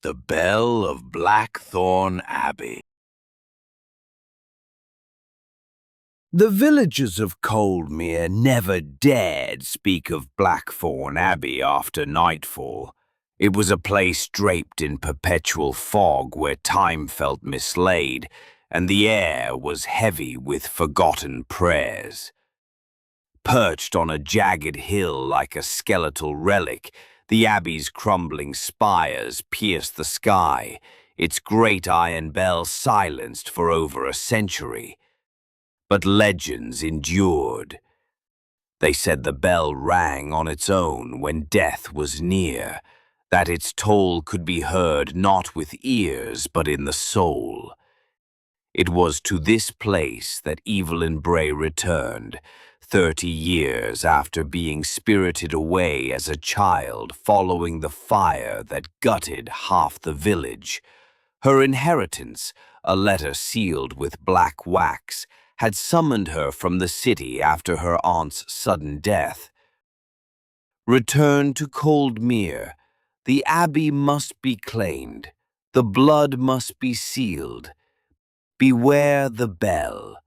The Bell of Blackthorn Abbey. The villagers of Coldmere never dared speak of Blackthorn Abbey after nightfall. It was a place draped in perpetual fog where time felt mislaid, and the air was heavy with forgotten prayers. Perched on a jagged hill like a skeletal relic, the Abbey's crumbling spires pierced the sky, its great iron bell silenced for over a century. But legends endured. They said the bell rang on its own when death was near, that its toll could be heard not with ears but in the soul. It was to this place that Evelyn Bray returned, 30 years after being spirited away as a child following the fire that gutted half the village. Her inheritance, a letter sealed with black wax, had summoned her from the city after her aunt's sudden death. Return to Coldmere. The Abbey must be claimed. The blood must be sealed. Beware the bell.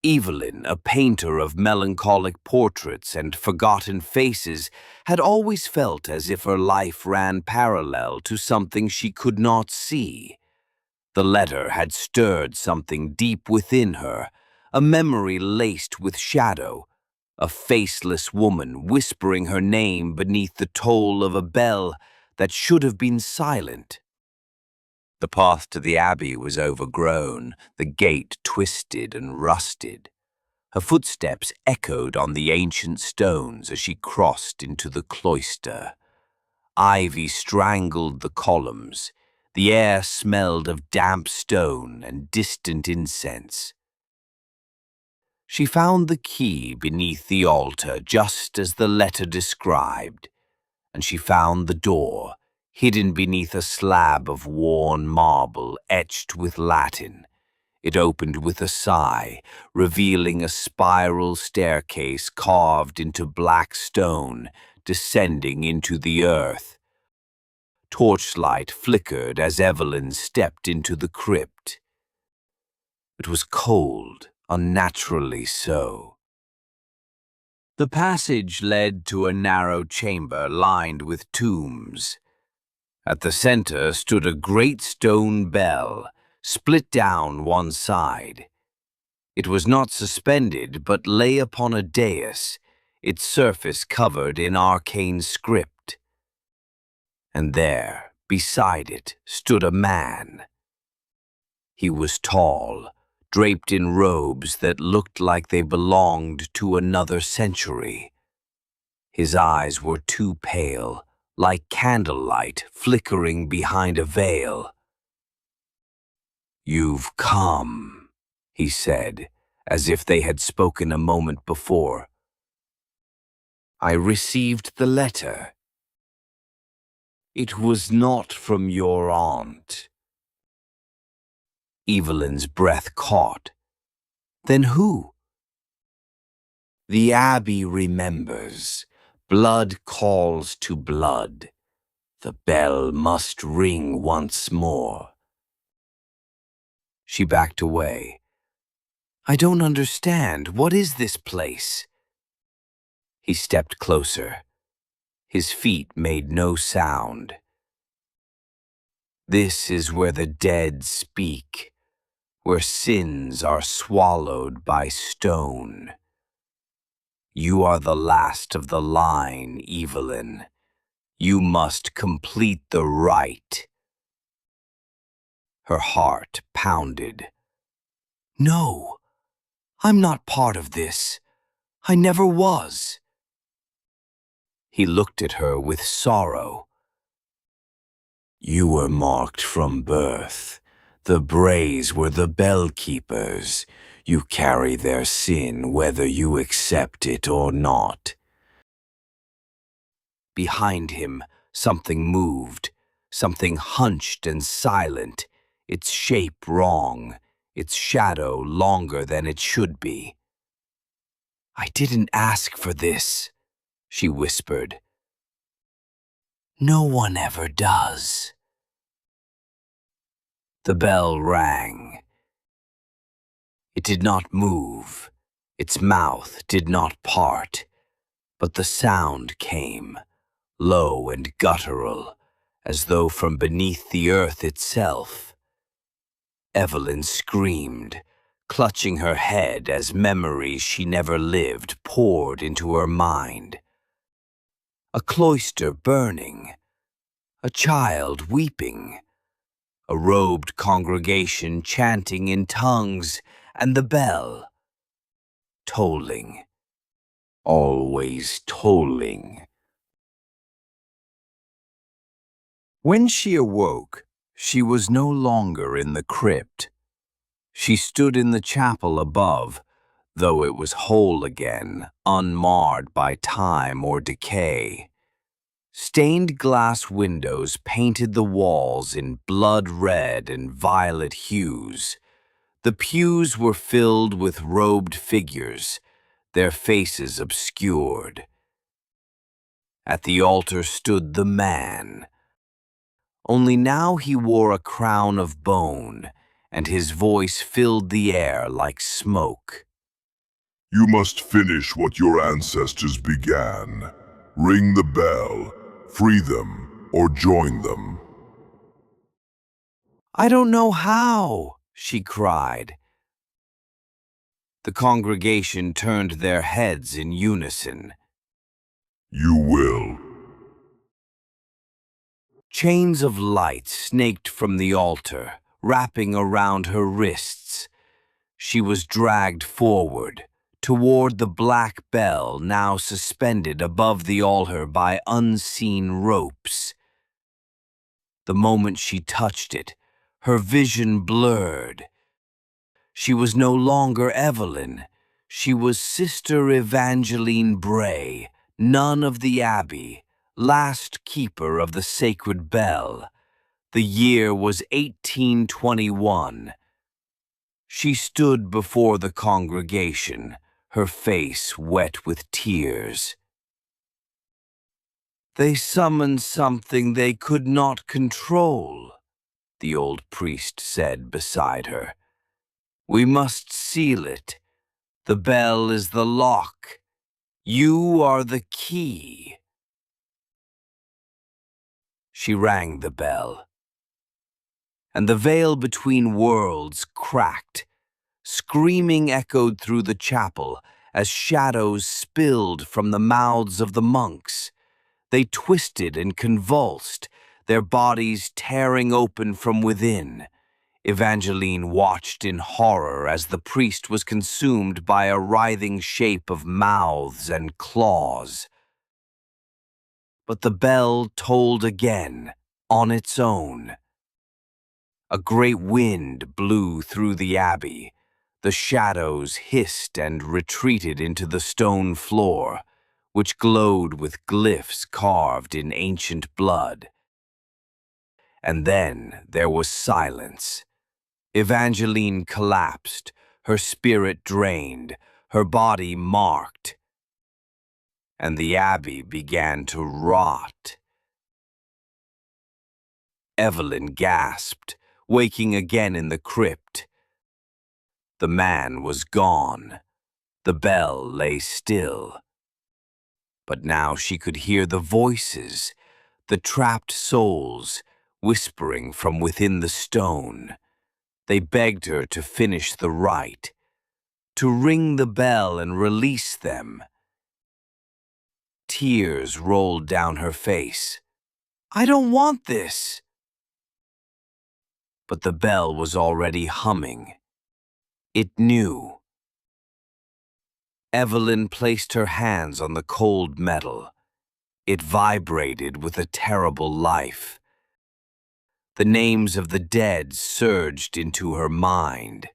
Evelyn, a painter of melancholic portraits and forgotten faces, had always felt as if her life ran parallel to something she could not see. The letter had stirred something deep within her, a memory laced with shadow, a faceless woman whispering her name beneath the toll of a bell that should have been silent. The path to the Abbey was overgrown, the gate twisted and rusted. Her footsteps echoed on the ancient stones as she crossed into the cloister. Ivy strangled the columns. The air smelled of damp stone and distant incense. She found the key beneath the altar just as the letter described, and she found the door, hidden beneath a slab of worn marble etched with Latin. It opened with a sigh, revealing a spiral staircase carved into black stone, descending into the earth. Torchlight flickered as Evelyn stepped into the crypt. It was cold, unnaturally so. The passage led to a narrow chamber lined with tombs. At the center stood a great stone bell, split down one side. It was not suspended, but lay upon a dais, its surface covered in arcane script. And there, beside it, stood a man. He was tall, draped in robes that looked like they belonged to another century. His eyes were too pale, like candlelight flickering behind a veil. "You've come," he said, as if they had spoken a moment before. "I received the letter." "It was not from your aunt." Evelyn's breath caught. "Then who?" "The Abbey remembers. Blood calls to blood. The bell must ring once more." She backed away. "I don't understand. What is this place?" He stepped closer. His feet made no sound. "This is where the dead speak, where sins are swallowed by stone. You are the last of the line, Evelyn. You must complete the rite." Her heart pounded. "No, I'm not part of this. I never was." He looked at her with sorrow. "You were marked from birth. The Brays were the bell-keepers. You carry their sin whether you accept it or not." Behind him, something moved, something hunched and silent, its shape wrong, its shadow longer than it should be. "I didn't ask for this," she whispered. No one ever does. The bell rang. It did not move. Its mouth did not part, but the sound came, low and guttural, as though from beneath the earth itself. Evelyn screamed, clutching her head as memories she never lived poured into her mind. A cloister burning, a child weeping, a robed congregation chanting in tongues, and the bell tolling, always tolling. When she awoke, she was no longer in the crypt. She stood in the chapel above, though it was whole again, unmarred by time or decay. Stained glass windows painted the walls in blood red and violet hues. The pews were filled with robed figures, their faces obscured. At the altar stood the man. Only now he wore a crown of bone, and his voice filled the air like smoke. You must finish what your ancestors began. Ring the bell, free them, or join them. I don't know how, she cried. The congregation turned their heads in unison. You will. Chains of light snaked from the altar, wrapping around her wrists. She was dragged forward, toward the black bell now suspended above the altar by unseen ropes. The moment she touched it, her vision blurred. She was no longer Evelyn. She was Sister Evangeline Bray, nun of the Abbey, last keeper of the sacred bell. The year was 1821. She stood before the congregation, her face wet with tears. They summoned something they could not control, the old priest said beside her. We must seal it. The bell is the lock. You are the key. She rang the bell, and the veil between worlds cracked. Screaming echoed through the chapel as shadows spilled from the mouths of the monks. They twisted and convulsed, their bodies tearing open from within. Evangeline watched in horror as the priest was consumed by a writhing shape of mouths and claws. But the bell tolled again, on its own. A great wind blew through the abbey. The shadows hissed and retreated into the stone floor, which glowed with glyphs carved in ancient blood. And then there was silence. Evangeline collapsed, her spirit drained, her body marked, and the abbey began to rot. Evelyn gasped, waking again in the crypt. The man was gone. The bell lay still. But now she could hear the voices, the trapped souls, whispering from within the stone. They begged her to finish the rite, to ring the bell and release them. Tears rolled down her face. I don't want this. But the bell was already humming. It knew. Evelyn placed her hands on the cold metal. It vibrated with a terrible life. The names of the dead surged into her mind.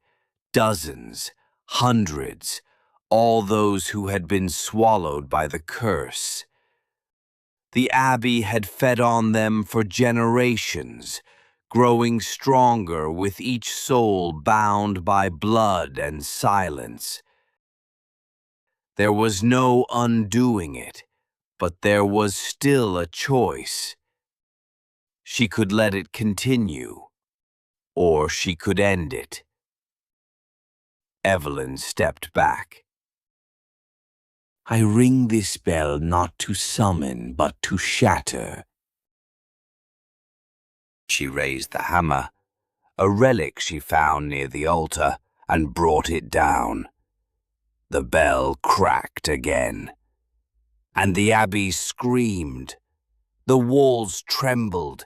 Dozens, hundreds, all those who had been swallowed by the curse. The Abbey had fed on them for generations, growing stronger with each soul bound by blood and silence. There was no undoing it, but there was still a choice. She could let it continue, or she could end it. Evelyn stepped back. I ring this bell not to summon, but to shatter. She raised the hammer, a relic she found near the altar, and brought it down. The bell cracked again, and the Abbey screamed. The walls trembled.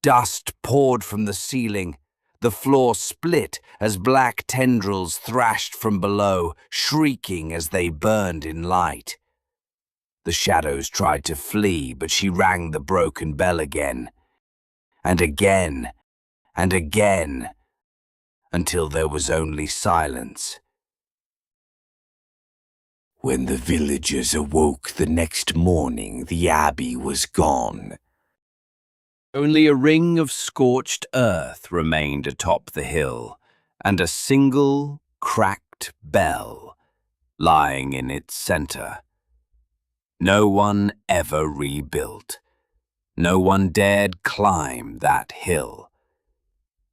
Dust poured from the ceiling. The floor split as black tendrils thrashed from below, shrieking as they burned in light. The shadows tried to flee, but she rang the broken bell again, and again, and again, until there was only silence. When the villagers awoke the next morning, the Abbey was gone. Only a ring of scorched earth remained atop the hill, and a single cracked bell lying in its center. No one ever rebuilt. No one dared climb that hill.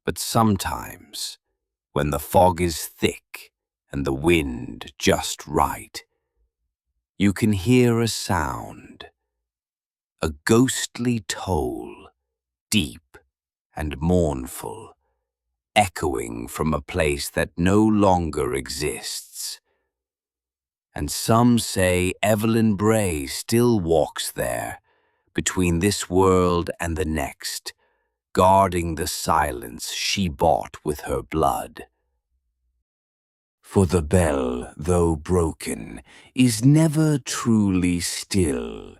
But sometimes, when the fog is thick and the wind just right, you can hear a sound, a ghostly toll, deep and mournful, echoing from a place that no longer exists. And some say Evelyn Bray still walks there, between this world and the next, guarding the silence she bought with her blood. For the bell, though broken, is never truly still.